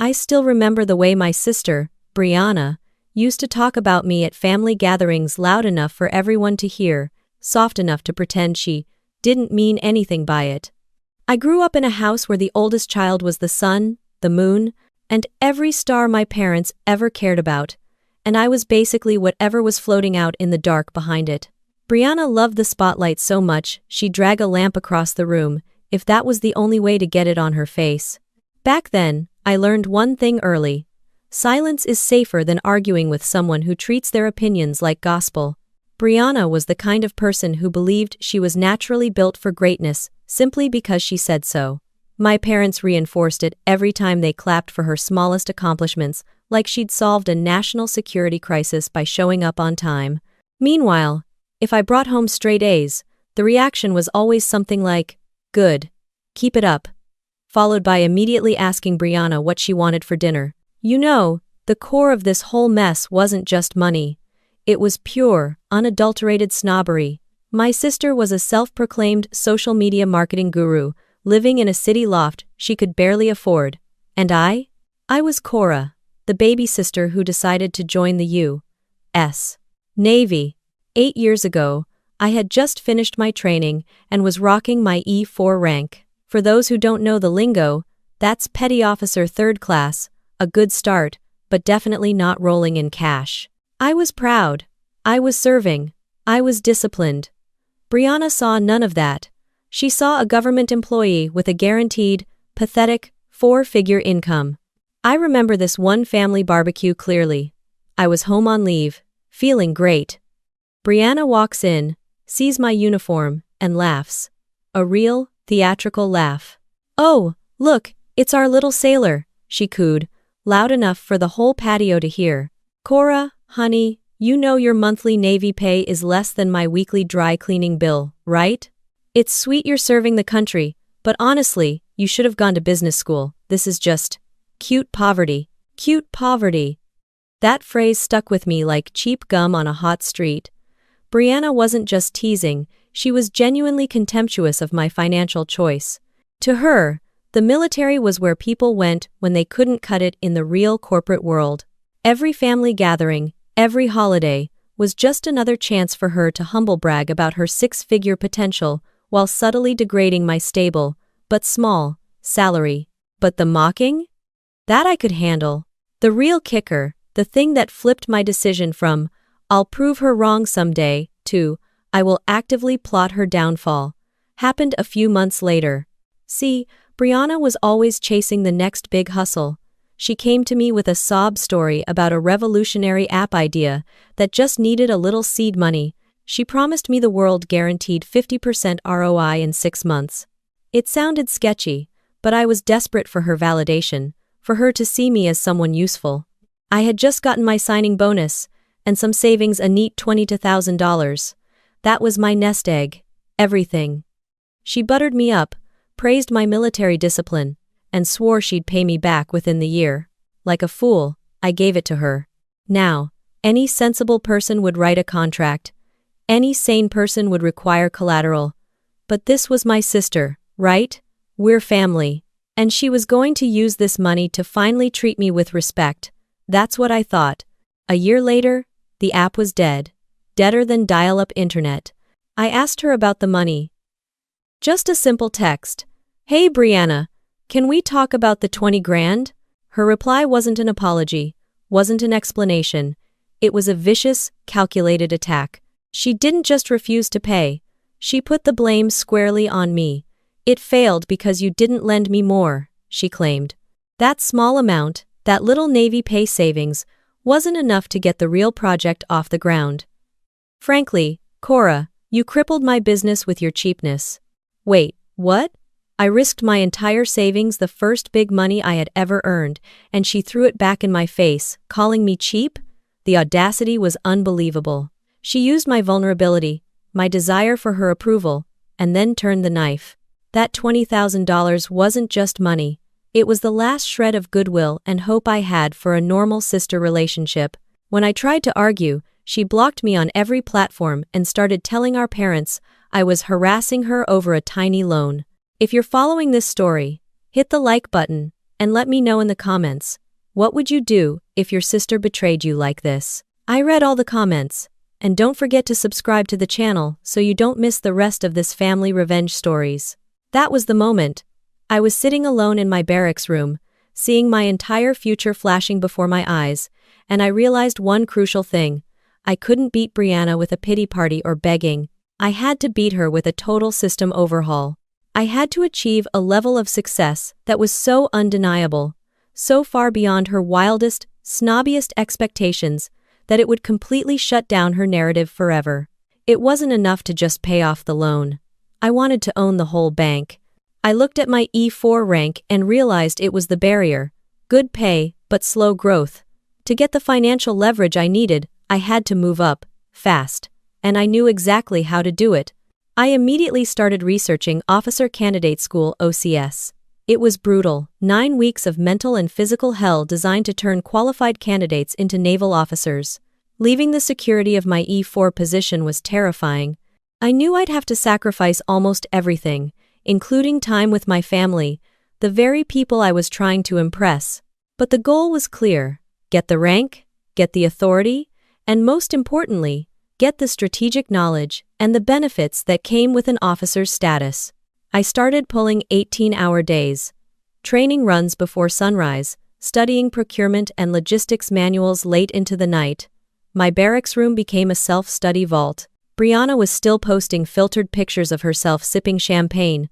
I still remember the way my sister, Brianna, used to talk about me at family gatherings loud enough for everyone to hear, soft enough to pretend she didn't mean anything by it. I grew up in a house where the oldest child was the sun, the moon, and every star my parents ever cared about, and I was basically whatever was floating out in the dark behind it. Brianna loved the spotlight so much she'd drag a lamp across the room, if that was the only way to get it on her face. Back then, I learned one thing early. Silence is safer than arguing with someone who treats their opinions like gospel. Brianna was the kind of person who believed she was naturally built for greatness, simply because she said so. My parents reinforced it every time they clapped for her smallest accomplishments, like she'd solved a national security crisis by showing up on time. Meanwhile, if I brought home straight A's, the reaction was always something like, "Good. Keep it up," followed by immediately asking Brianna what she wanted for dinner. You know, the core of this whole mess wasn't just money. It was pure, unadulterated snobbery. My sister was a self-proclaimed social media marketing guru, living in a city loft she could barely afford. And I was Cora, the baby sister who decided to join the U.S. Navy. 8 years ago, I had just finished my training and was rocking my E4 rank. For those who don't know the lingo, that's Petty Officer 3rd class, a good start, but definitely not rolling in cash. I was proud. I was serving. I was disciplined. Brianna saw none of that. She saw a government employee with a guaranteed, pathetic, 4-figure income. I remember this one family barbecue clearly. I was home on leave, feeling great. Brianna walks in, sees my uniform, and laughs. A real, theatrical laugh. "Oh, look, it's our little sailor," she cooed, loud enough for the whole patio to hear. "Cora, honey, you know your monthly Navy pay is less than my weekly dry cleaning bill, right? It's sweet you're serving the country, but honestly, you should have gone to business school. This is just cute poverty." Cute poverty. That phrase stuck with me like cheap gum on a hot street. Brianna wasn't just teasing, she was genuinely contemptuous of my financial choice. To her, the military was where people went when they couldn't cut it in the real corporate world. Every family gathering, every holiday, was just another chance for her to humble brag about her 6-figure potential while subtly degrading my stable, but small, salary. But the mocking? That I could handle. The real kicker, the thing that flipped my decision from, "I'll prove her wrong someday," to, "I will actively plot her downfall," happened a few months later. See, Brianna was always chasing the next big hustle. She came to me with a sob story about a revolutionary app idea that just needed a little seed money. She promised me the world guaranteed 50% ROI in 6 months. It sounded sketchy, but I was desperate for her validation, for her to see me as someone useful. I had just gotten my signing bonus, and some savings, a neat $20,000 to $1,000. That was my nest egg. Everything. She buttered me up, praised my military discipline, and swore she'd pay me back within the year. Like a fool, I gave it to her. Now, any sensible person would write a contract. Any sane person would require collateral. But this was my sister, right? We're family. And she was going to use this money to finally treat me with respect. That's what I thought. A year later, the app was dead. Deader than dial-up internet. I asked her about the money. Just a simple text. "Hey Brianna, can we talk about the 20 grand? Her reply wasn't an apology, wasn't an explanation. It was a vicious, calculated attack. She didn't just refuse to pay. She put the blame squarely on me. "It failed because you didn't lend me more," she claimed. That small amount, that little Navy pay savings, wasn't enough to get the real project off the ground. "Frankly, Cora, you crippled my business with your cheapness." Wait, what? I risked my entire savings, the first big money I had ever earned, and she threw it back in my face, calling me cheap? The audacity was unbelievable. She used my vulnerability, my desire for her approval, and then turned the knife. That $20,000 wasn't just money. It was the last shred of goodwill and hope I had for a normal sister relationship. When I tried to argue, she blocked me on every platform and started telling our parents I was harassing her over a tiny loan. If you're following this story, hit the like button and let me know in the comments. What would you do if your sister betrayed you like this? I read all the comments. And don't forget to subscribe to the channel so you don't miss the rest of this family revenge stories. That was the moment. I was sitting alone in my barracks room, seeing my entire future flashing before my eyes, and I realized one crucial thing. I couldn't beat Brianna with a pity party or begging. I had to beat her with a total system overhaul. I had to achieve a level of success that was so undeniable, so far beyond her wildest, snobbiest expectations, that it would completely shut down her narrative forever. It wasn't enough to just pay off the loan. I wanted to own the whole bank. I looked at my E4 rank and realized it was the barrier. Good pay, but slow growth. To get the financial leverage I needed, I had to move up, fast. And I knew exactly how to do it. I immediately started researching Officer Candidate School (OCS). It was brutal, 9 weeks of mental and physical hell designed to turn qualified candidates into naval officers. Leaving the security of my E4 position was terrifying. I knew I'd have to sacrifice almost everything, including time with my family, the very people I was trying to impress. But the goal was clear: get the rank, get the authority, and most importantly, get the strategic knowledge and the benefits that came with an officer's status. I started pulling 18-hour days, training runs before sunrise, studying procurement and logistics manuals late into the night. My barracks room became a self-study vault. Brianna was still posting filtered pictures of herself sipping champagne,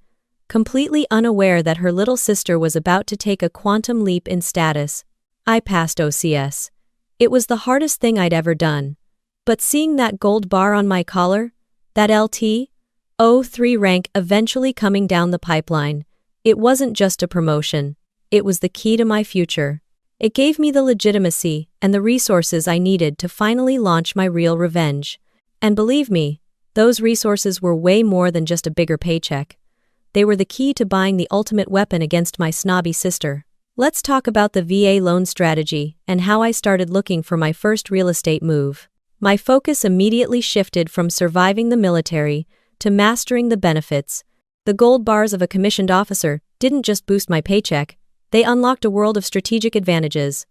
completely unaware that her little sister was about to take a quantum leap in status. I passed OCS. It was the hardest thing I'd ever done. But seeing that gold bar on my collar, that LT.03 rank eventually coming down the pipeline, it wasn't just a promotion. It was the key to my future. It gave me the legitimacy and the resources I needed to finally launch my real revenge. And believe me, those resources were way more than just a bigger paycheck. They were the key to buying the ultimate weapon against my snobby sister. Let's talk about the VA loan strategy and how I started looking for my first real estate move. My focus immediately shifted from surviving the military to mastering the benefits. The gold bars of a commissioned officer didn't just boost my paycheck, they unlocked a world of strategic advantages.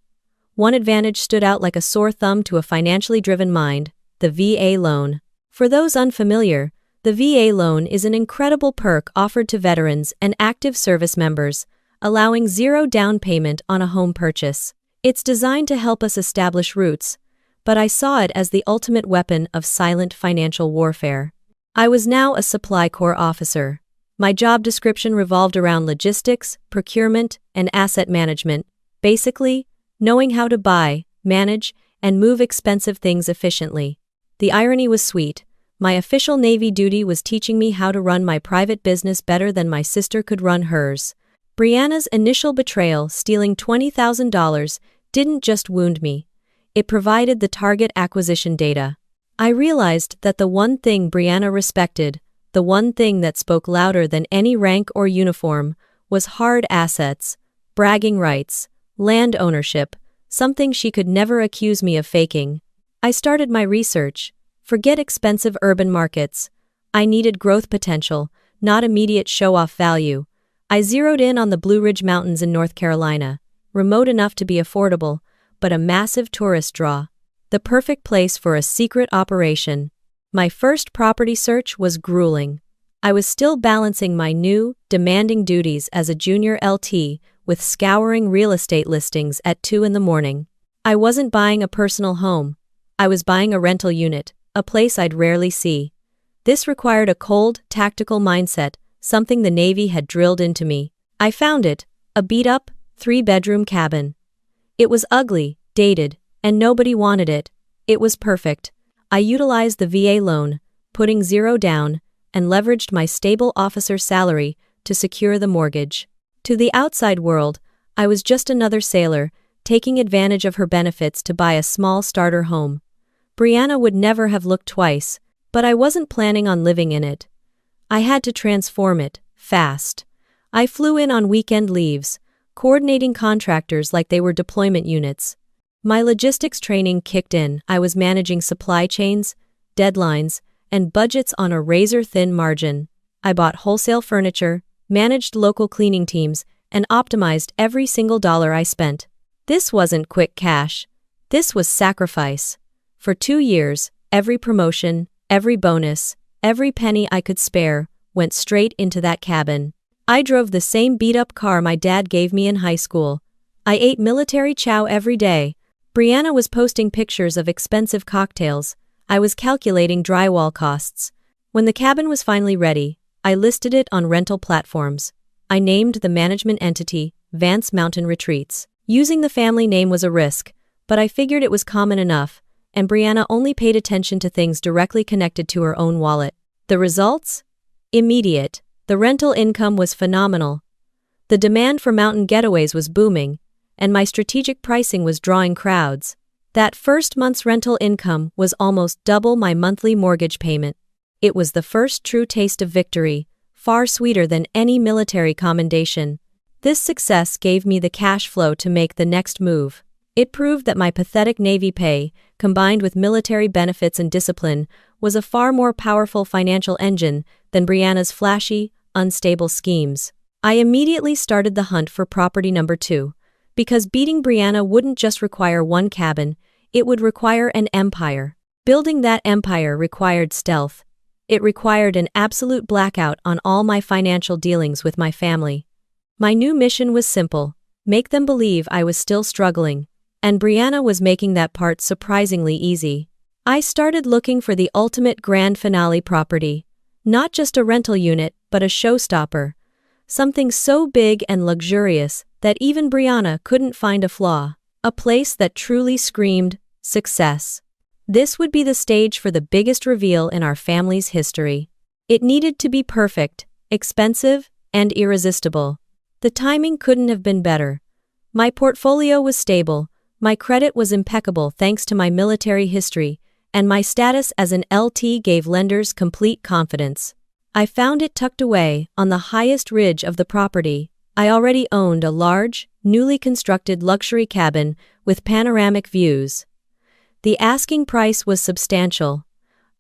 One advantage stood out like a sore thumb to a financially driven mind: the VA loan. For those unfamiliar, the VA loan is an incredible perk offered to veterans and active service members, allowing zero down payment on a home purchase. It's designed to help us establish roots, but I saw it as the ultimate weapon of silent financial warfare. I was now a Supply Corps officer. My job description revolved around logistics, procurement, and asset management, basically, knowing how to buy, manage, and move expensive things efficiently. The irony was sweet. My official Navy duty was teaching me how to run my private business better than my sister could run hers. Brianna's initial betrayal, stealing $20,000, didn't just wound me. It provided the target acquisition data. I realized that the one thing Brianna respected, the one thing that spoke louder than any rank or uniform, was hard assets, bragging rights, land ownership, something she could never accuse me of faking. I started my research. Forget expensive urban markets. I needed growth potential, not immediate show-off value. I zeroed in on the Blue Ridge Mountains in North Carolina, remote enough to be affordable, but a massive tourist draw. The perfect place for a secret operation. My first property search was grueling. I was still balancing my new, demanding duties as a junior LT with scouring real estate listings at 2 in the morning. I wasn't buying a personal home. I was buying a rental unit, a place I'd rarely see. This required a cold, tactical mindset, something the Navy had drilled into me. I found it, a beat-up, 3-bedroom cabin. It was ugly, dated, and nobody wanted it. It was perfect. I utilized the VA loan, putting zero down, and leveraged my stable officer salary to secure the mortgage. To the outside world, I was just another sailor, taking advantage of her benefits to buy a small starter home. Brianna would never have looked twice, but I wasn't planning on living in it. I had to transform it, fast. I flew in on weekend leaves, coordinating contractors like they were deployment units. My logistics training kicked in. I was managing supply chains, deadlines, and budgets on a razor-thin margin. I bought wholesale furniture, managed local cleaning teams, and optimized every single dollar I spent. This wasn't quick cash. This was sacrifice. For 2 years, every promotion, every bonus, every penny I could spare went straight into that cabin. I drove the same beat-up car my dad gave me in high school. I ate military chow every day. Brianna was posting pictures of expensive cocktails. I was calculating drywall costs. When the cabin was finally ready, I listed it on rental platforms. I named the management entity Vance Mountain Retreats. Using the family name was a risk, but I figured it was common enough, and Brianna only paid attention to things directly connected to her own wallet. The results? Immediate. The rental income was phenomenal. The demand for mountain getaways was booming, and my strategic pricing was drawing crowds. That first month's rental income was almost double my monthly mortgage payment. It was the first true taste of victory, far sweeter than any military commendation. This success gave me the cash flow to make the next move. It proved that my pathetic Navy pay, combined with military benefits and discipline, was a far more powerful financial engine than Brianna's flashy, unstable schemes. I immediately started the hunt for property number 2. Because beating Brianna wouldn't just require one cabin, it would require an empire. Building that empire required stealth. It required an absolute blackout on all my financial dealings with my family. My new mission was simple: make them believe I was still struggling. And Brianna was making that part surprisingly easy. I started looking for the ultimate grand finale property. Not just a rental unit, but a showstopper. Something so big and luxurious that even Brianna couldn't find a flaw. A place that truly screamed success. This would be the stage for the biggest reveal in our family's history. It needed to be perfect, expensive, and irresistible. The timing couldn't have been better. My portfolio was stable, my credit was impeccable thanks to my military history, and my status as an LT gave lenders complete confidence. I found it tucked away on the highest ridge of the property. I already owned a large, newly constructed luxury cabin with panoramic views. The asking price was substantial.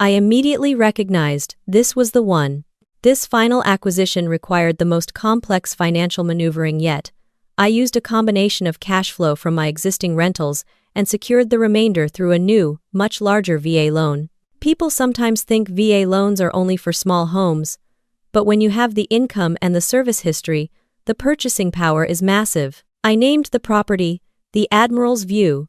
I immediately recognized this was the one. This final acquisition required the most complex financial maneuvering yet. I used a combination of cash flow from my existing rentals and secured the remainder through a new, much larger VA loan. People sometimes think VA loans are only for small homes, but when you have the income and the service history, the purchasing power is massive. I named the property the Admiral's View,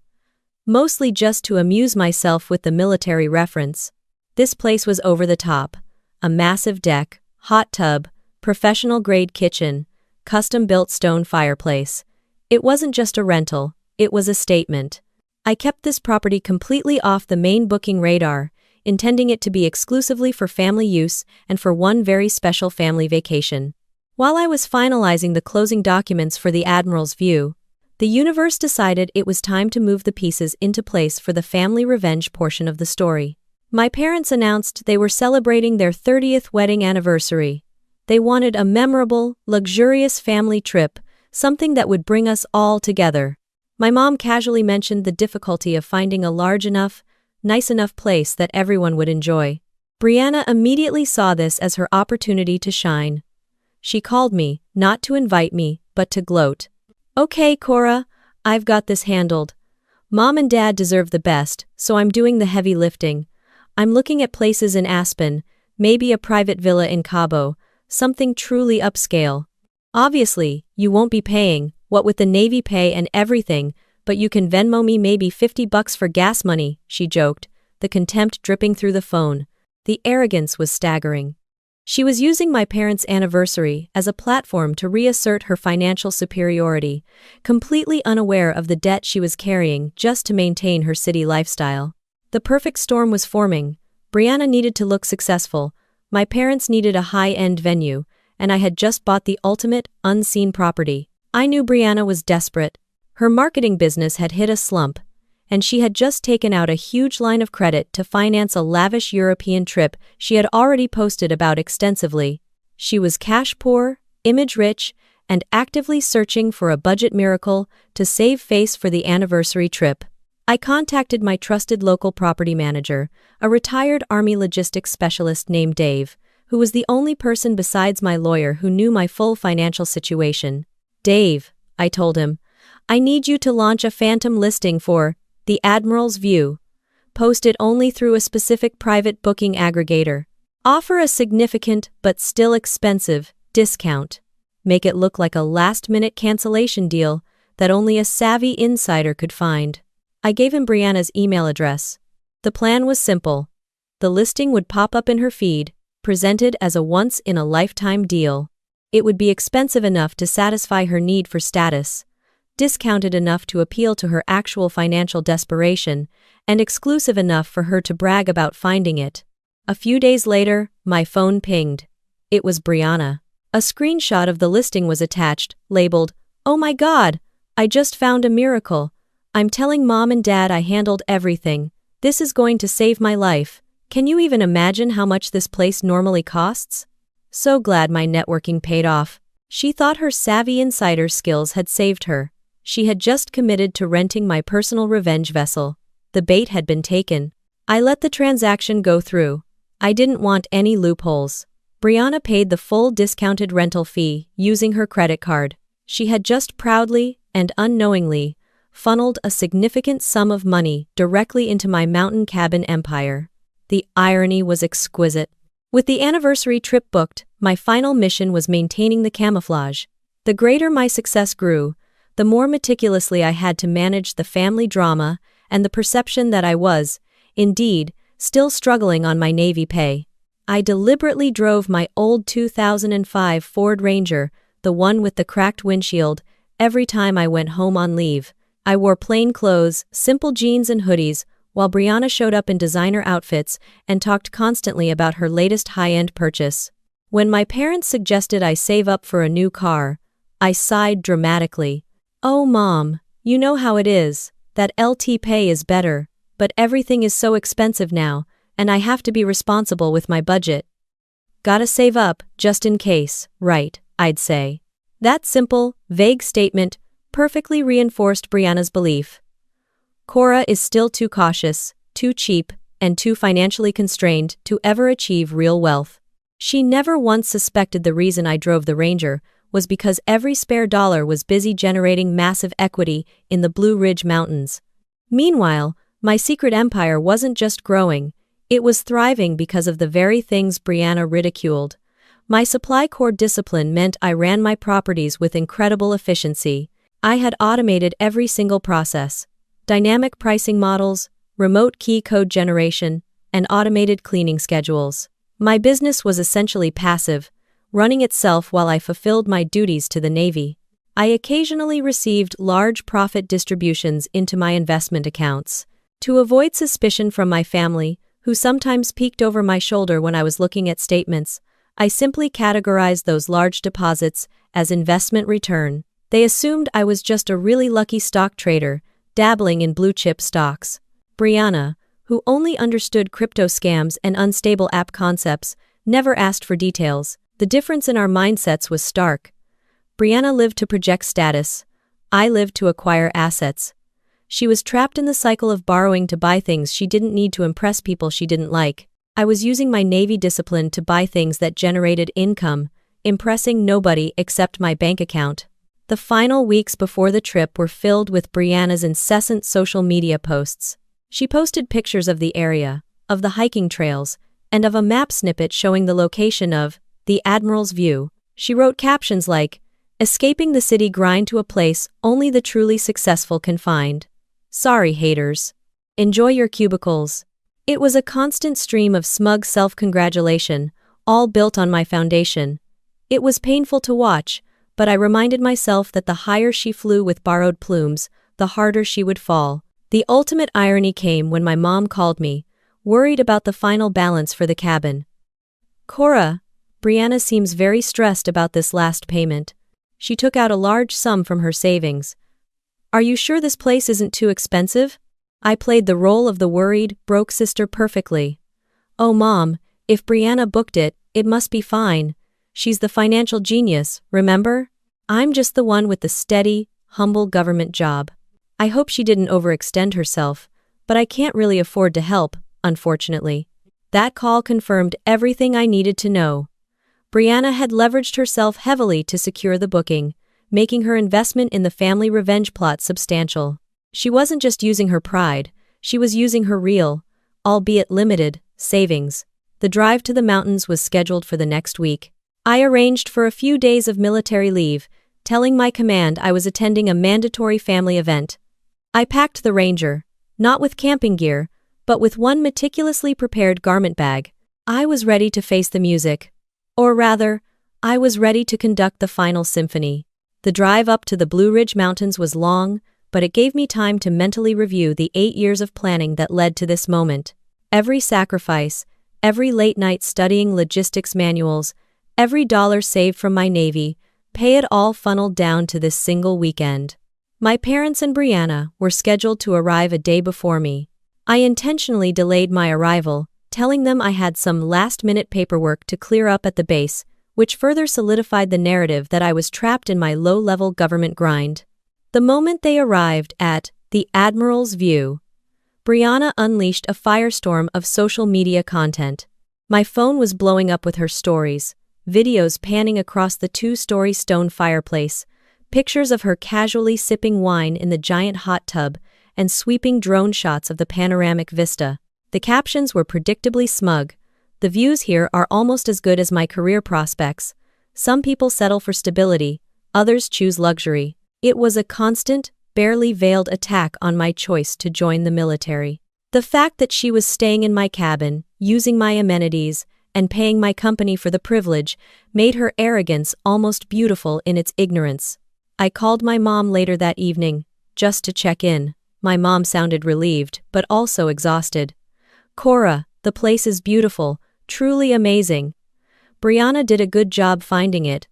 mostly just to amuse myself with the military reference. This place was over the top. A massive deck, hot tub, professional-grade kitchen, custom-built stone fireplace. It wasn't just a rental, it was a statement. I kept this property completely off the main booking radar, intending it to be exclusively for family use and for one very special family vacation. While I was finalizing the closing documents for the Admiral's View, the universe decided it was time to move the pieces into place for the family revenge portion of the story. My parents announced they were celebrating their 30th wedding anniversary. They wanted a memorable, luxurious family trip, something that would bring us all together. My mom casually mentioned the difficulty of finding a large enough, nice enough place that everyone would enjoy. Brianna immediately saw this as her opportunity to shine. She called me, not to invite me, but to gloat. "Okay, Cora, I've got this handled. Mom and Dad deserve the best, so I'm doing the heavy lifting. I'm looking at places in Aspen, maybe a private villa in Cabo, something truly upscale. Obviously, you won't be paying, what with the Navy pay and everything, but you can Venmo me maybe $50 for gas money," she joked, the contempt dripping through the phone. The arrogance was staggering. She was using my parents' anniversary as a platform to reassert her financial superiority, completely unaware of the debt she was carrying just to maintain her city lifestyle. The perfect storm was forming. Brianna needed to look successful, my parents needed a high-end venue, and I had just bought the ultimate, unseen property. I knew Brianna was desperate. Her marketing business had hit a slump, and she had just taken out a huge line of credit to finance a lavish European trip she had already posted about extensively. She was cash poor, image rich, and actively searching for a budget miracle to save face for the anniversary trip. I contacted my trusted local property manager, a retired Army logistics specialist named Dave, who was the only person besides my lawyer who knew my full financial situation. Dave, I told him, I need you to launch a phantom listing for the Admiral's View. Post it only through a specific private booking aggregator. Offer a significant, but still expensive, discount. Make it look like a last-minute cancellation deal that only a savvy insider could find. I gave him Brianna's email address. The plan was simple. The listing would pop up in her feed, presented as a once-in-a-lifetime deal. It would be expensive enough to satisfy her need for status, discounted enough to appeal to her actual financial desperation, and exclusive enough for her to brag about finding it. A few days later, my phone pinged. It was Brianna. A screenshot of the listing was attached, labeled, "Oh my God, I just found a miracle. I'm telling Mom and Dad I handled everything. This is going to save my life. Can you even imagine how much this place normally costs?" So glad my networking paid off. She thought her savvy insider skills had saved her. She had just committed to renting my personal revenge vessel. The bait had been taken. I let the transaction go through. I didn't want any loopholes. Brianna paid the full discounted rental fee using her credit card. She had just proudly and unknowingly funneled a significant sum of money directly into my mountain cabin empire. The irony was exquisite. With the anniversary trip booked, my final mission was maintaining the camouflage. The greater my success grew, the more meticulously I had to manage the family drama and the perception that I was, indeed, still struggling on my Navy pay. I deliberately drove my old 2005 Ford Ranger, the one with the cracked windshield, every time I went home on leave. I wore plain clothes, simple jeans and hoodies, while Brianna showed up in designer outfits and talked constantly about her latest high-end purchase. When my parents suggested I save up for a new car, I sighed dramatically. "Oh, Mom, you know how it is. That LT pay is better, but everything is so expensive now, and I have to be responsible with my budget. Gotta save up, just in case, right?" I'd say. That simple, vague statement perfectly reinforced Brianna's belief. Cora is still too cautious, too cheap, and too financially constrained to ever achieve real wealth. She never once suspected the reason I drove the Ranger was because every spare dollar was busy generating massive equity in the Blue Ridge Mountains. Meanwhile, my secret empire wasn't just growing, it was thriving because of the very things Brianna ridiculed. My supply core discipline meant I ran my properties with incredible efficiency. I had automated every single process. Dynamic pricing models, remote key code generation, and automated cleaning schedules. My business was essentially passive, running itself while I fulfilled my duties to the Navy. I occasionally received large profit distributions into my investment accounts. To avoid suspicion from my family, who sometimes peeked over my shoulder when I was looking at statements, I simply categorized those large deposits as investment return. They assumed I was just a really lucky stock trader, dabbling in blue-chip stocks. Brianna, who only understood crypto scams and unstable app concepts, never asked for details. The difference in our mindsets was stark. Brianna lived to project status. I lived to acquire assets. She was trapped in the cycle of borrowing to buy things she didn't need to impress people she didn't like. I was using my Navy discipline to buy things that generated income, impressing nobody except my bank account. The final weeks before the trip were filled with Brianna's incessant social media posts. She posted pictures of the area, of the hiking trails, and of a map snippet showing the location of the Admiral's View. She wrote captions like, "Escaping the city grind to a place only the truly successful can find. Sorry, haters. Enjoy your cubicles." It was a constant stream of smug self-congratulation, all built on my foundation. It was painful to watch, but I reminded myself that the higher she flew with borrowed plumes, the harder she would fall. The ultimate irony came when my mom called me, worried about the final balance for the cabin. "Cora, Brianna seems very stressed about this last payment. She took out a large sum from her savings. Are you sure this place isn't too expensive?" I played the role of the worried, broke sister perfectly. "Oh, Mom, if Brianna booked it, it must be fine. She's the financial genius, remember? I'm just the one with the steady, humble government job. I hope she didn't overextend herself, but I can't really afford to help, unfortunately." That call confirmed everything I needed to know. Brianna had leveraged herself heavily to secure the booking, making her investment in the family revenge plot substantial. She wasn't just using her pride, she was using her real, albeit limited, savings. The drive to the mountains was scheduled for the next week. I arranged for a few days of military leave, telling my command I was attending a mandatory family event. I packed the Ranger, not with camping gear, but with one meticulously prepared garment bag. I was ready to face the music. Or rather, I was ready to conduct the final symphony. The drive up to the Blue Ridge Mountains was long, but it gave me time to mentally review the 8 years of planning that led to this moment. Every sacrifice, every late night studying logistics manuals, every dollar saved from my Navy, pay it all funneled down to this single weekend. My parents and Brianna were scheduled to arrive a day before me. I intentionally delayed my arrival, telling them I had some last-minute paperwork to clear up at the base, which further solidified the narrative that I was trapped in my low-level government grind. The moment they arrived at the Admiral's View, Brianna unleashed a firestorm of social media content. My phone was blowing up with her stories, videos panning across the 2-story stone fireplace, pictures of her casually sipping wine in the giant hot tub, and sweeping drone shots of the panoramic vista. The captions were predictably smug. The views here are almost as good as my career prospects. Some people settle for stability, others choose luxury. It was a constant, barely veiled attack on my choice to join the military. The fact that she was staying in my cabin, using my amenities, and paying my company for the privilege made her arrogance almost beautiful in its ignorance. I called my mom later that evening, just to check in. My mom sounded relieved, but also exhausted. "Cora, the place is beautiful, truly amazing. Brianna did a good job finding it.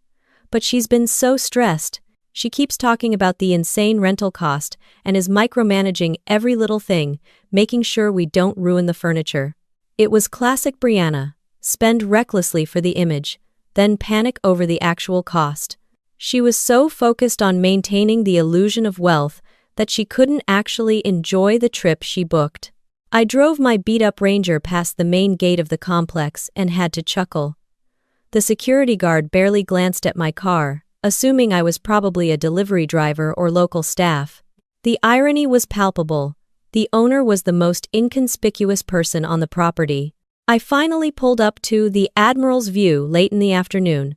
But she's been so stressed. She keeps talking about the insane rental cost and is micromanaging every little thing, making sure we don't ruin the furniture." It was classic Brianna. Spend recklessly for the image, then panic over the actual cost. She was so focused on maintaining the illusion of wealth that she couldn't actually enjoy the trip she booked. I drove my beat-up Ranger past the main gate of the complex and had to chuckle. The security guard barely glanced at my car, assuming I was probably a delivery driver or local staff. The irony was palpable. The owner was the most inconspicuous person on the property. I finally pulled up to the Admiral's View late in the afternoon.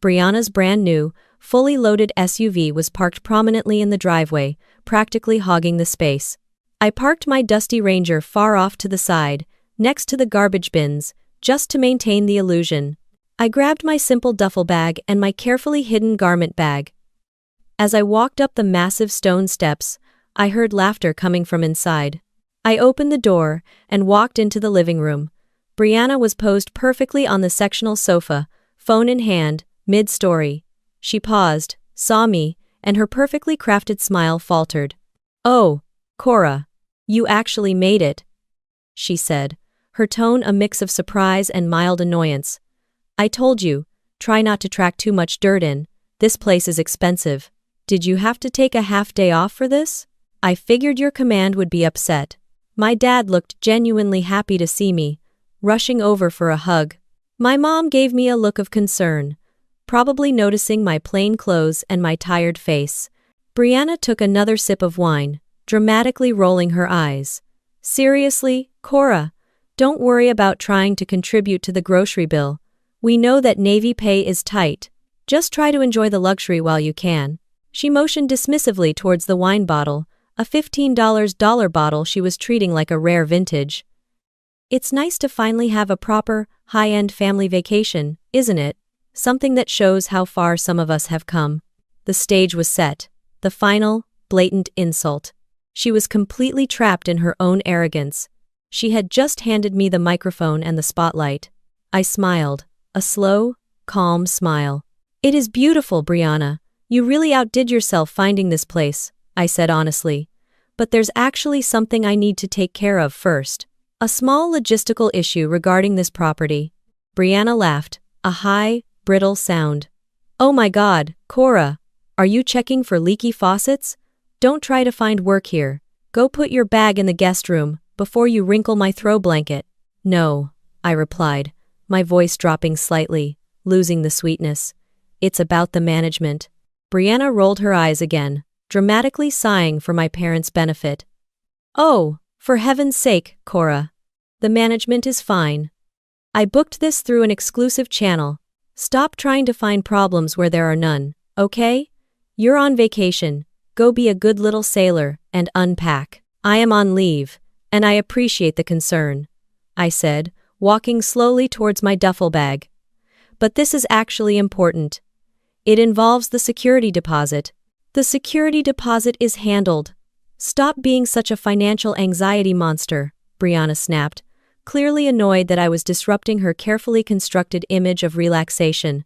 Brianna's brand-new, fully loaded SUV was parked prominently in the driveway, practically hogging the space. I parked my dusty Ranger far off to the side, next to the garbage bins, just to maintain the illusion. I grabbed my simple duffel bag and my carefully hidden garment bag. As I walked up the massive stone steps, I heard laughter coming from inside. I opened the door and walked into the living room. Brianna was posed perfectly on the sectional sofa, phone in hand, mid-story. She paused, saw me, and her perfectly crafted smile faltered. "Oh, Cora, you actually made it," she said, her tone a mix of surprise and mild annoyance. "I told you, try not to track too much dirt in. This place is expensive. Did you have to take a half-day off for this? I figured your command would be upset." My dad looked genuinely happy to see me, rushing over for a hug. My mom gave me a look of concern, probably noticing my plain clothes and my tired face. Brianna took another sip of wine, dramatically rolling her eyes. "Seriously, Cora, don't worry about trying to contribute to the grocery bill. We know that Navy pay is tight. Just try to enjoy the luxury while you can." She motioned dismissively towards the wine bottle, a $15 dollar bottle she was treating like a rare vintage. "It's nice to finally have a proper, high-end family vacation, isn't it? Something that shows how far some of us have come." The stage was set. The final, blatant insult. She was completely trapped in her own arrogance. She had just handed me the microphone and the spotlight. I smiled, a slow, calm smile. "It is beautiful, Brianna. You really outdid yourself finding this place," I said honestly. "But there's actually something I need to take care of first. A small logistical issue regarding this property." Brianna laughed, a high, brittle sound. "Oh my God, Cora, are you checking for leaky faucets? Don't try to find work here. Go put your bag in the guest room before you wrinkle my throw blanket." "No," I replied, my voice dropping slightly, losing the sweetness. "It's about the management. Brianna rolled her eyes again, dramatically sighing for my parents' benefit. Oh, for heaven's sake, Cora. The management is fine. I booked this through an exclusive channel. Stop trying to find problems where there are none, okay? You're on vacation. Go be a good little sailor and unpack. I am on leave, and I appreciate the concern, I said, walking slowly towards my duffel bag. But this is actually important. It involves the security deposit. The security deposit is handled. Stop being such a financial anxiety monster, Brianna snapped, clearly annoyed that I was disrupting her carefully constructed image of relaxation.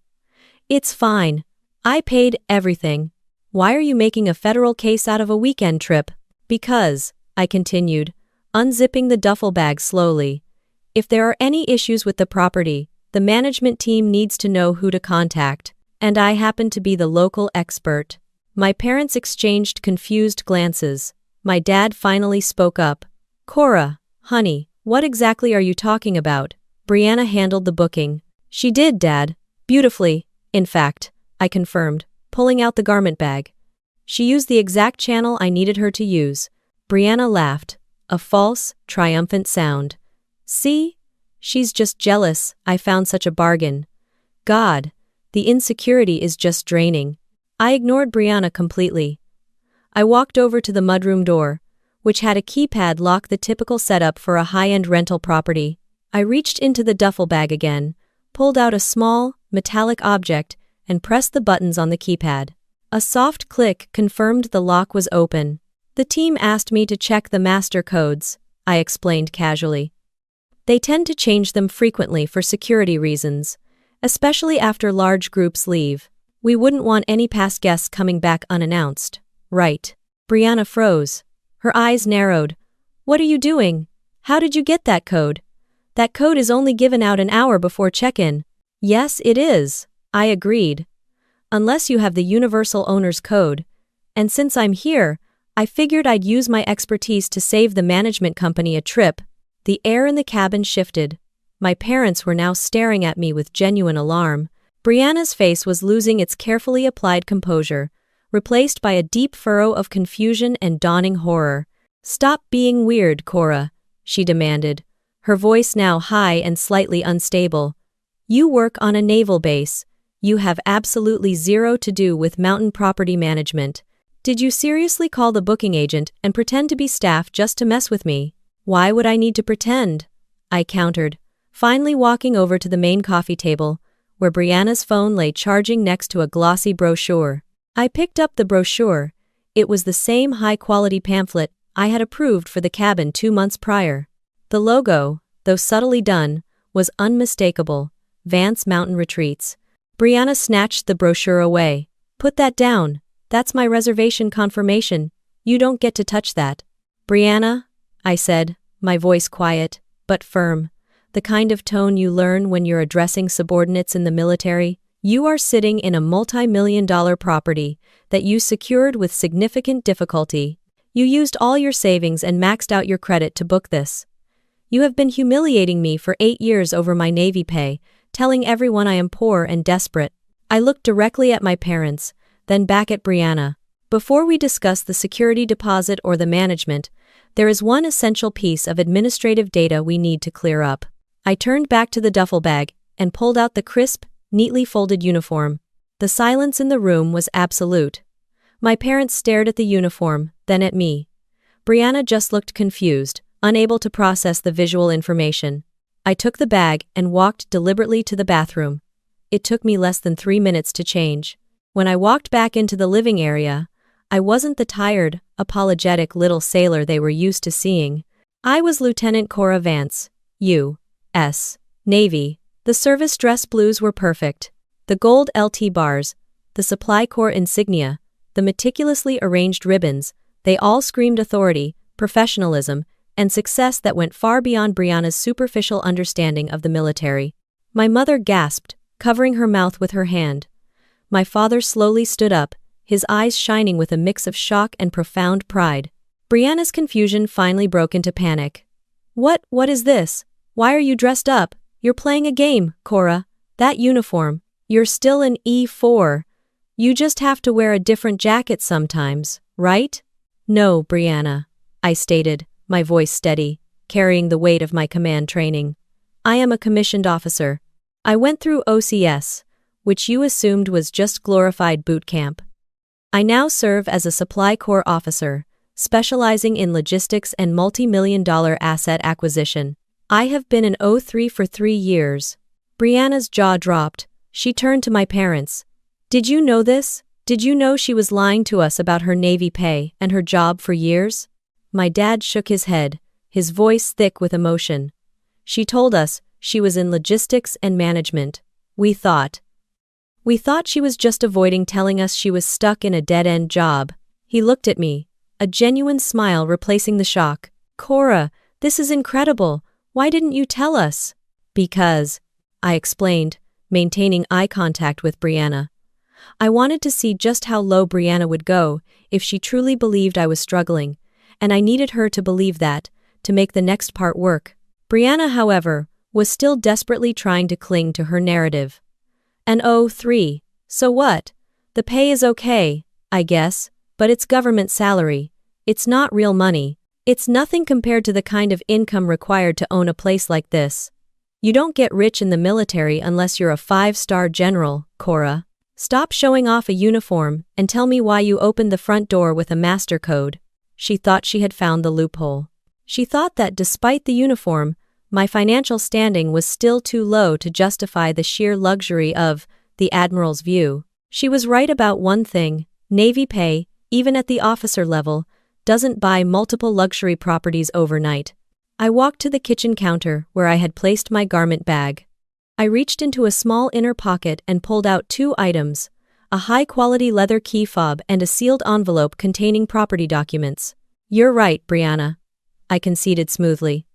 It's fine. I paid everything. Why are you making a federal case out of a weekend trip? Because, I continued, unzipping the duffel bag slowly, if there are any issues with the property, the management team needs to know who to contact, and I happen to be the local expert. My parents exchanged confused glances. My dad finally spoke up. Cora, honey, what exactly are you talking about? Brianna handled the booking. She did, Dad. Beautifully, in fact, I confirmed, pulling out the garment bag. She used the exact channel I needed her to use. Brianna laughed, a false, triumphant sound. See? She's just jealous I found such a bargain. God, the insecurity is just draining. I ignored Brianna completely. I walked over to the mudroom door, which had a keypad lock, the typical setup for a high-end rental property. I reached into the duffel bag again, pulled out a small, metallic object, and pressed the buttons on the keypad. A soft click confirmed the lock was open. The team asked me to check the master codes, I explained casually. They tend to change them frequently for security reasons, especially after large groups leave. We wouldn't want any past guests coming back unannounced. Right. Brianna froze. Her eyes narrowed. What are you doing? How did you get that code? That code is only given out an hour before check-in. Yes, it is, I agreed. Unless you have the universal owner's code. And since I'm here, I figured I'd use my expertise to save the management company a trip. The air in the cabin shifted. My parents were now staring at me with genuine alarm. Brianna's face was losing its carefully applied composure, replaced by a deep furrow of confusion and dawning horror. Stop being weird, Cora, she demanded, her voice now high and slightly unstable. You work on a naval base. You have absolutely zero to do with mountain property management. Did you seriously call the booking agent and pretend to be staff just to mess with me? Why would I need to pretend? I countered, finally walking over to the main coffee table, where Brianna's phone lay charging next to a glossy brochure. I picked up the brochure. It was the same high-quality pamphlet I had approved for the cabin 2 months prior. The logo, though subtly done, was unmistakable. Vance Mountain Retreats. Brianna snatched the brochure away. Put that down. That's my reservation confirmation. You don't get to touch that. Brianna, I said, my voice quiet, but firm. The kind of tone you learn when you're addressing subordinates in the military. You are sitting in a multi-million-dollar property that you secured with significant difficulty. You used all your savings and maxed out your credit to book this. You have been humiliating me for 8 years over my Navy pay, telling everyone I am poor and desperate. I looked directly at my parents, then back at Brianna. Before we discuss the security deposit or the management, there is one essential piece of administrative data we need to clear up. I turned back to the duffel bag and pulled out the crisp, neatly folded uniform. The silence in the room was absolute. My parents stared at the uniform, then at me. Brianna just looked confused, unable to process the visual information. I took the bag and walked deliberately to the bathroom. It took me less than 3 minutes to change. When I walked back into the living area, I wasn't the tired, apologetic little sailor they were used to seeing. I was Lieutenant Cora Vance, U.S. Navy. The service dress blues were perfect. The gold LT bars, the Supply Corps insignia, the meticulously arranged ribbons, they all screamed authority, professionalism, and success that went far beyond Brianna's superficial understanding of the military. My mother gasped, covering her mouth with her hand. My father slowly stood up, his eyes shining with a mix of shock and profound pride. Brianna's confusion finally broke into panic. What is this? Why are you dressed up? You're playing a game, Cora. That uniform. You're still in E4. You just have to wear a different jacket sometimes, right? No, Brianna, I stated, my voice steady, carrying the weight of my command training. I am a commissioned officer. I went through OCS, which you assumed was just glorified boot camp. I now serve as a supply corps officer, specializing in logistics and multi-million-dollar asset acquisition. I have been an O3 for 3 years. Brianna's jaw dropped. She turned to my parents. Did you know this? Did you know she was lying to us about her Navy pay and her job for years? My dad shook his head, his voice thick with emotion. She told us she was in logistics and management. We thought she was just avoiding telling us she was stuck in a dead-end job. He looked at me, a genuine smile replacing the shock. Cora, this is incredible. Why didn't you tell us? Because, I explained, maintaining eye contact with Brianna. I wanted to see just how low Brianna would go if she truly believed I was struggling, and I needed her to believe that, to make the next part work. Brianna, however, was still desperately trying to cling to her narrative. An O3, so what? The pay is okay, I guess, but it's government salary. It's not real money. It's nothing compared to the kind of income required to own a place like this. You don't get rich in the military unless you're a 5-star general, Cora. Stop showing off a uniform and tell me why you opened the front door with a master code. She thought she had found the loophole. She thought that despite the uniform, my financial standing was still too low to justify the sheer luxury of the Admiral's view. She was right about one thing: Navy pay, even at the officer level, doesn't buy multiple luxury properties overnight. I walked to the kitchen counter where I had placed my garment bag. I reached into a small inner pocket and pulled out 2 items, a high-quality leather key fob and a sealed envelope containing property documents. You're right, Brianna, I conceded smoothly.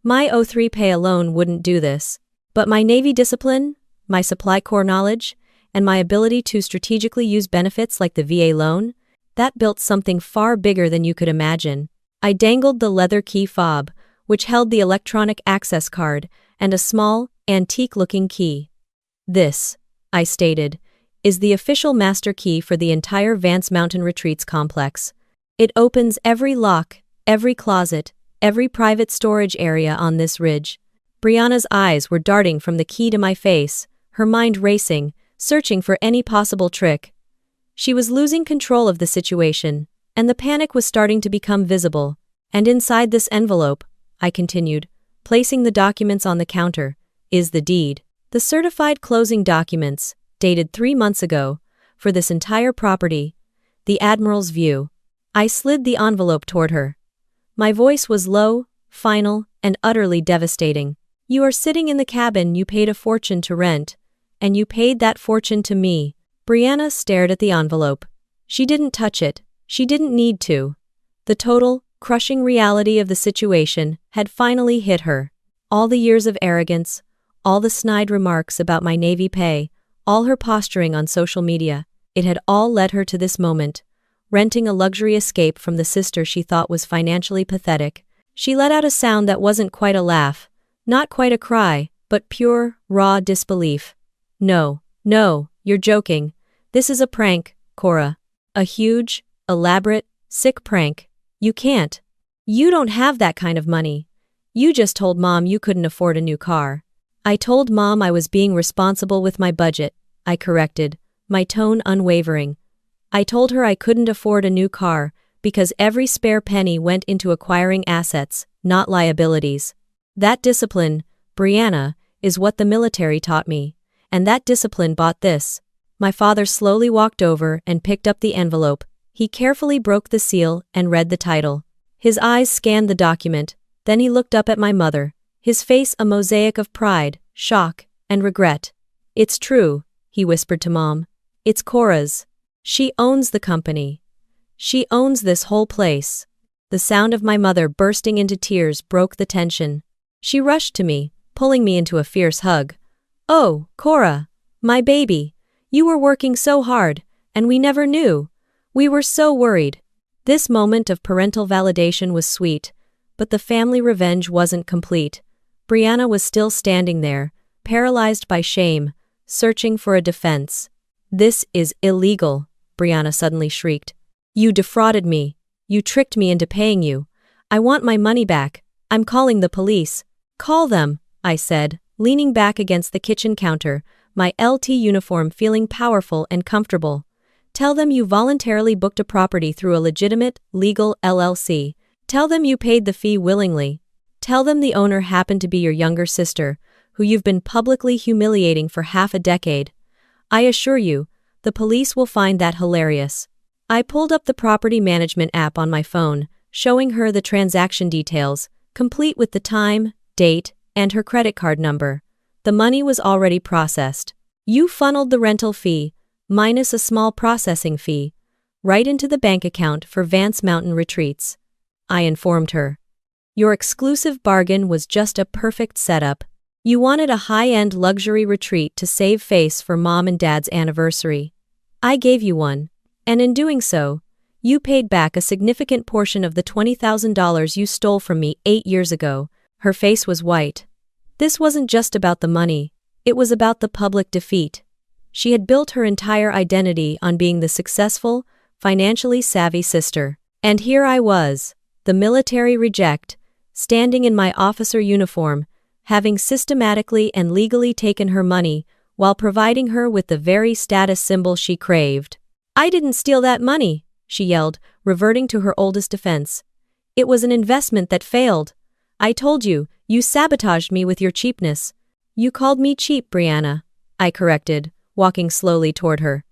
My O3 pay alone wouldn't do this, but my Navy discipline, my supply corps knowledge, and my ability to strategically use benefits like the VA loan, that built something far bigger than you could imagine. I dangled the leather key fob, which held the electronic access card and a small, antique-looking key. This, I stated, is the official master key for the entire Vance Mountain Retreats complex. It opens every lock, every closet, every private storage area on this ridge. Brianna's eyes were darting from the key to my face, her mind racing, searching for any possible trick. She was losing control of the situation, and the panic was starting to become visible. And inside this envelope, I continued, placing the documents on the counter, is the deed. The certified closing documents, dated 3 months ago, for this entire property, the Admiral's view. I slid the envelope toward her. My voice was low, final, and utterly devastating. You are sitting in the cabin you paid a fortune to rent, and you paid that fortune to me. Brianna stared at the envelope. She didn't touch it. She didn't need to. The total, crushing reality of the situation had finally hit her. All the years of arrogance, all the snide remarks about my Navy pay, all her posturing on social media, it had all led her to this moment, renting a luxury escape from the sister she thought was financially pathetic. She let out a sound that wasn't quite a laugh, not quite a cry, but pure, raw disbelief. No, you're joking. This is a prank, Cora. A huge, elaborate, sick prank. You can't. You don't have that kind of money. You just told Mom you couldn't afford a new car. I told Mom I was being responsible with my budget, I corrected, my tone unwavering. I told her I couldn't afford a new car because every spare penny went into acquiring assets, not liabilities. That discipline, Brianna, is what the military taught me, and that discipline bought this. My father slowly walked over and picked up the envelope. He carefully broke the seal and read the title. His eyes scanned the document, then he looked up at my mother, his face a mosaic of pride, shock, and regret. It's true, he whispered to Mom. It's Cora's. She owns the company. She owns this whole place. The sound of my mother bursting into tears broke the tension. She rushed to me, pulling me into a fierce hug. Oh, Cora, my baby, you were working so hard, and we never knew. We were so worried. This moment of parental validation was sweet, but the family revenge wasn't complete. Brianna was still standing there, paralyzed by shame, searching for a defense. "This is illegal," Brianna suddenly shrieked. "You defrauded me. You tricked me into paying you. I want my money back. I'm calling the police." "Call them," I said, leaning back against the kitchen counter, my LT uniform feeling powerful and comfortable. "Tell them you voluntarily booked a property through a legitimate, legal LLC. Tell them you paid the fee willingly. Tell them the owner happened to be your younger sister, who you've been publicly humiliating for half a decade. I assure you, the police will find that hilarious." I pulled up the property management app on my phone, showing her the transaction details, complete with the time, date, and her credit card number. The money was already processed. "You funneled the rental fee, minus a small processing fee, right into the bank account for Vance Mountain Retreats," I informed her. "Your exclusive bargain was just a perfect setup. You wanted a high-end luxury retreat to save face for Mom and Dad's anniversary. I gave you one, and in doing so, you paid back a significant portion of the $20,000 you stole from me 8 years ago." Her face was white. This wasn't just about the money, it was about the public defeat. She had built her entire identity on being the successful, financially savvy sister. And here I was, the military reject, standing in my officer uniform, having systematically and legally taken her money while providing her with the very status symbol she craved. "I didn't steal that money," she yelled, reverting to her oldest defense. "It was an investment that failed. I told you, you sabotaged me with your cheapness." "You called me cheap, Brianna," I corrected, walking slowly toward her.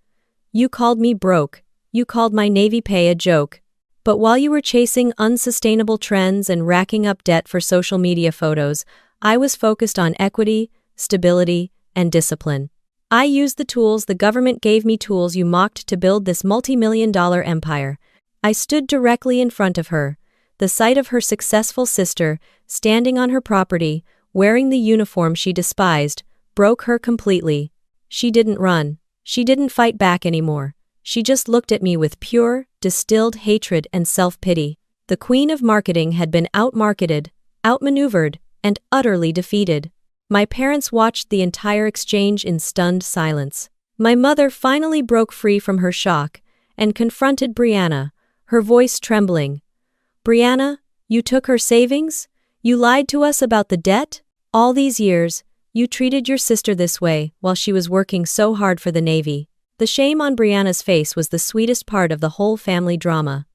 "You called me broke. You called my Navy pay a joke. But while you were chasing unsustainable trends and racking up debt for social media photos, I was focused on equity, stability, and discipline. I used the tools the government gave me, tools you mocked, to build this multi-million-dollar empire." I stood directly in front of her. The sight of her successful sister, standing on her property, wearing the uniform she despised, broke her completely. She didn't run. She didn't fight back anymore. She just looked at me with pure, distilled hatred and self-pity. The queen of marketing had been outmarketed, outmaneuvered, and utterly defeated. My parents watched the entire exchange in stunned silence. My mother finally broke free from her shock and confronted Brianna, her voice trembling. "Brianna, you took her savings? You lied to us about the debt? All these years, you treated your sister this way while she was working so hard for the Navy." The shame on Brianna's face was the sweetest part of the whole family drama.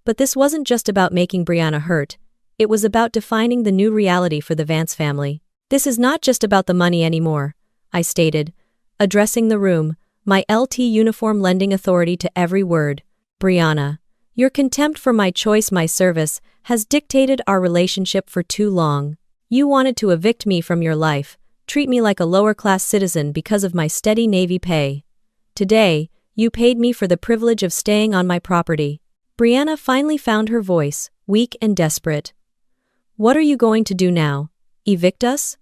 But this wasn't just about making Brianna hurt, it was about defining the new reality for the Vance family. "This is not just about the money anymore," I stated, addressing the room, my LT uniform lending authority to every word. "Brianna, your contempt for my choice, my service, has dictated our relationship for too long. You wanted to evict me from your life, treat me like a lower-class citizen because of my steady Navy pay. Today, you paid me for the privilege of staying on my property." Brianna finally found her voice, weak and desperate. "What are you going to do now? Evict us?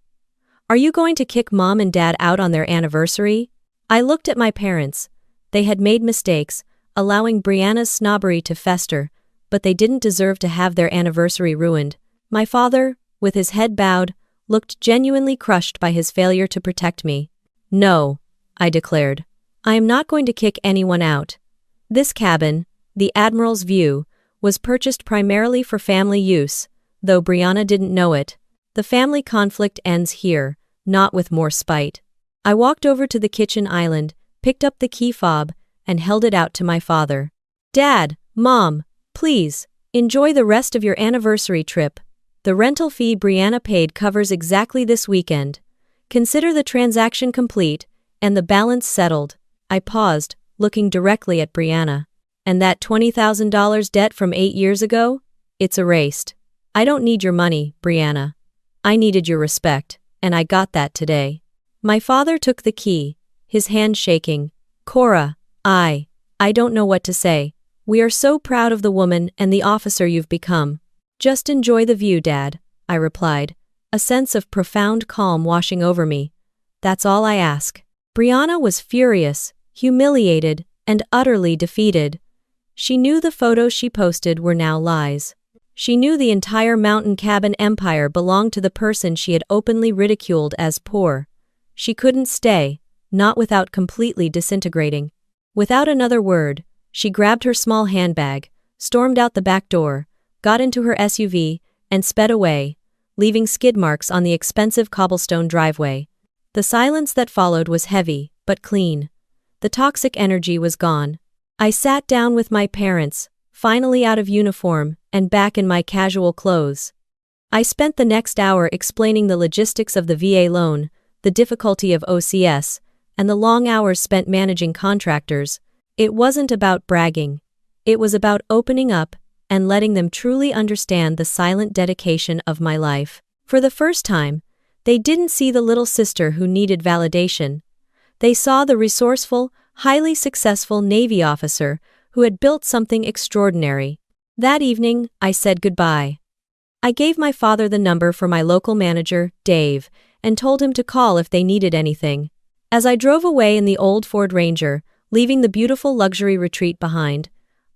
Are you going to kick Mom and Dad out on their anniversary?" I looked at my parents. They had made mistakes, allowing Brianna's snobbery to fester, but they didn't deserve to have their anniversary ruined. My father, with his head bowed, looked genuinely crushed by his failure to protect me. "No," I declared. "I am not going to kick anyone out. This cabin, the Admiral's View, was purchased primarily for family use, though Brianna didn't know it. The family conflict ends here, not with more spite." I walked over to the kitchen island, picked up the key fob, and held it out to my father. "Dad, Mom, please, enjoy the rest of your anniversary trip. The rental fee Brianna paid covers exactly this weekend. Consider the transaction complete, and the balance settled." I paused, looking directly at Brianna. "And that $20,000 debt from 8 years ago? It's erased. I don't need your money, Brianna. I needed your respect, and I got that today." My father took the key, his hand shaking. "Cora, I don't know what to say. We are so proud of the woman and the officer you've become." "Just enjoy the view, Dad," I replied, a sense of profound calm washing over me. "That's all I ask." Brianna was furious, humiliated, and utterly defeated. She knew the photos she posted were now lies. She knew the entire mountain cabin empire belonged to the person she had openly ridiculed as poor. She couldn't stay, not without completely disintegrating. Without another word, she grabbed her small handbag, stormed out the back door, got into her SUV, and sped away, leaving skid marks on the expensive cobblestone driveway. The silence that followed was heavy, but clean. The toxic energy was gone. I sat down with my parents, finally out of uniform and back in my casual clothes. I spent the next hour explaining the logistics of the VA loan, the difficulty of OCS, and the long hours spent managing contractors. It wasn't about bragging. It was about opening up and letting them truly understand the silent dedication of my life. For the first time, they didn't see the little sister who needed validation. They saw the resourceful, highly successful Navy officer who had built something extraordinary. That evening, I said goodbye. I gave my father the number for my local manager, Dave, and told him to call if they needed anything. As I drove away in the old Ford Ranger, leaving the beautiful luxury retreat behind,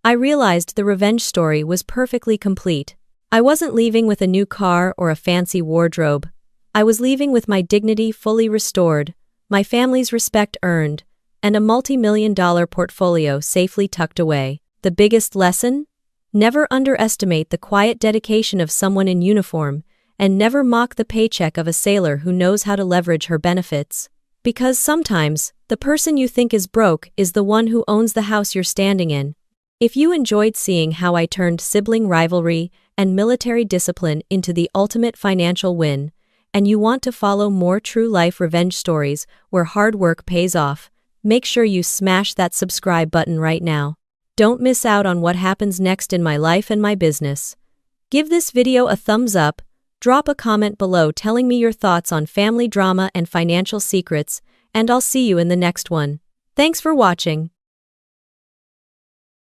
I realized the revenge story was perfectly complete. I wasn't leaving with a new car or a fancy wardrobe. I was leaving with my dignity fully restored, my family's respect earned, and a multi-million-dollar portfolio safely tucked away. The biggest lesson? Never underestimate the quiet dedication of someone in uniform, and never mock the paycheck of a sailor who knows how to leverage her benefits. Because sometimes, the person you think is broke is the one who owns the house you're standing in. If you enjoyed seeing how I turned sibling rivalry and military discipline into the ultimate financial win, and you want to follow more true-life revenge stories where hard work pays off, make sure you smash that subscribe button right now. Don't miss out on what happens next in my life and my business. Give this video a thumbs up, drop a comment below telling me your thoughts on family drama and financial secrets, and I'll see you in the next one. Thanks for watching.